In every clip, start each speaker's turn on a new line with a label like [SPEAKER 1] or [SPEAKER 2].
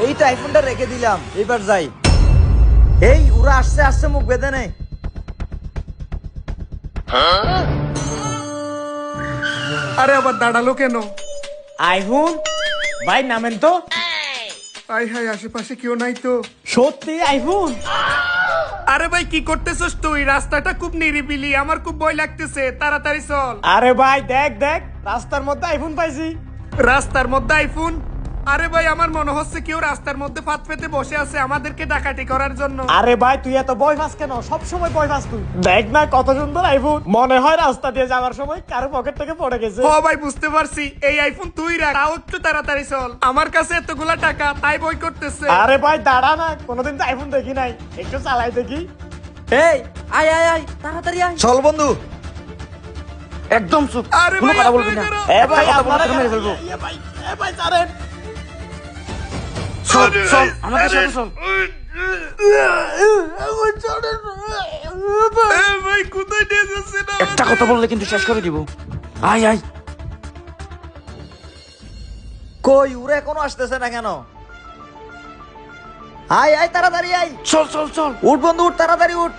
[SPEAKER 1] এই তো আইফোনটা রেখে দিলাম, এবার যাই। এই ওরা আসছে আসছে, মুখ বেঁধে নেই।
[SPEAKER 2] আরে আবার দাঁড়ালো কেন?
[SPEAKER 3] আইফোন ভাই নামেন তো।
[SPEAKER 2] আই হাই, আশেপাশে কেউ নাই তো?
[SPEAKER 3] সত্যি আইফোন?
[SPEAKER 2] আরে ভাই কি করতেছস তুই? রাস্তাটা খুব নিরিবিলি, আমার খুব ভয় লাগতেছে, তাড়াতাড়ি চল।
[SPEAKER 3] আরে ভাই দেখ দেখ, রাস্তার মধ্যে আইফোন পাইছি।
[SPEAKER 2] রাস্তার মধ্যে আইফোন? আরে ভাই আমার মনে হচ্ছে কেউ রাস্তার মধ্যে ফাঁদ পেতে বসে আছে আমাদেরকে ডাকাতি করার জন্য।
[SPEAKER 3] আরে ভাই তুই এত ভয় পাস কেন? সব সময় ভয় পাস তুই। দেখ না কত সুন্দর আইফোন, মনে হয় রাস্তা দিয়ে যাওয়ার সময় কারো পকেট থেকে পড়ে গেছে।
[SPEAKER 2] ও ভাই বুঝতে পারছি, এই আইফোন তুই রাখ, তাও একটু তাড়াতাড়ি চল, আমার কাছে এতগুলা টাকা, তাই বই করতেছে।
[SPEAKER 3] আরে ভাই দাঁড়া না, কোনোদিন তো আইফোন দেখি নাই, একটু চালাই দেখি।
[SPEAKER 1] এই আয় আয় আয়, তাড়াতাড়ি আয়। চল বন্ধু, একদম চুপ,
[SPEAKER 2] আরে
[SPEAKER 1] কোনো
[SPEAKER 2] ভাই
[SPEAKER 1] কথা বলবি না।
[SPEAKER 3] এ ভাই
[SPEAKER 1] কথা বললে
[SPEAKER 3] আপনারা
[SPEAKER 1] তোকে মেরে ফেলবো।
[SPEAKER 3] এ ভাই ছাড়েন।
[SPEAKER 1] চল চল, আমাদের সাথে চল।
[SPEAKER 2] এ ভাই কোথায় নিয়ে যাচ্ছে না?
[SPEAKER 1] একটা কথা বললে কিন্তু শেষ করে দিব। আয় আয়। কই ওরা এখনো আসতেছে না কেন? আয় আয়, তাড়াতাড়ি আয়। চল চল চল, উঠ বন্ধু উঠ, তাড়াতাড়ি উঠ।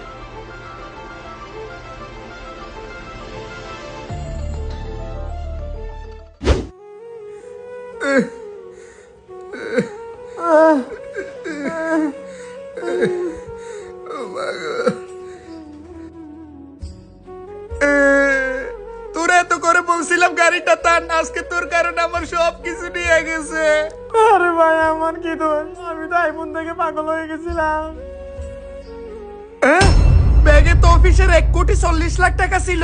[SPEAKER 2] তোরা এত করে বলছিলাম গাড়িটা টান, আজকে তোর কারণে আমার সব কিছু নিয়ে গেছে।
[SPEAKER 3] আরে ভাই আমার কি দোষ, আমি তো আইফোন থেকে পাগল হয়ে গেছিলাম।
[SPEAKER 2] ব্যাগে তো অফিসের 1,40,00,000 টাকা ছিল।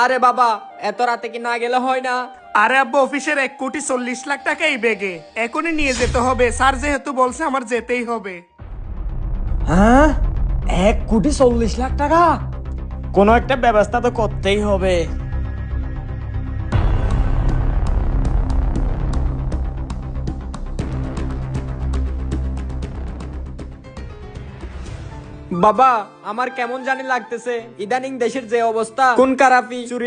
[SPEAKER 4] আরে বাবা, এত রাতে কি না গেলে হয় না?
[SPEAKER 2] আরে আব্বা, অফিসের 1,40,00,000 টাকা এই ব্যাগে, এখনই নিয়ে যেতে হবে, স্যার যেহেতু বলছে আমার যেতেই হবে।
[SPEAKER 3] হ্যাঁ 1,40,00,000 টাকা, কোনো একটা ব্যবস্থা তো করতেই হবে।
[SPEAKER 4] বাবা আমার কেমন জানি লাগতেছে, ইদানিং দেশের যে অবস্থা, কোন কারাপি চুরি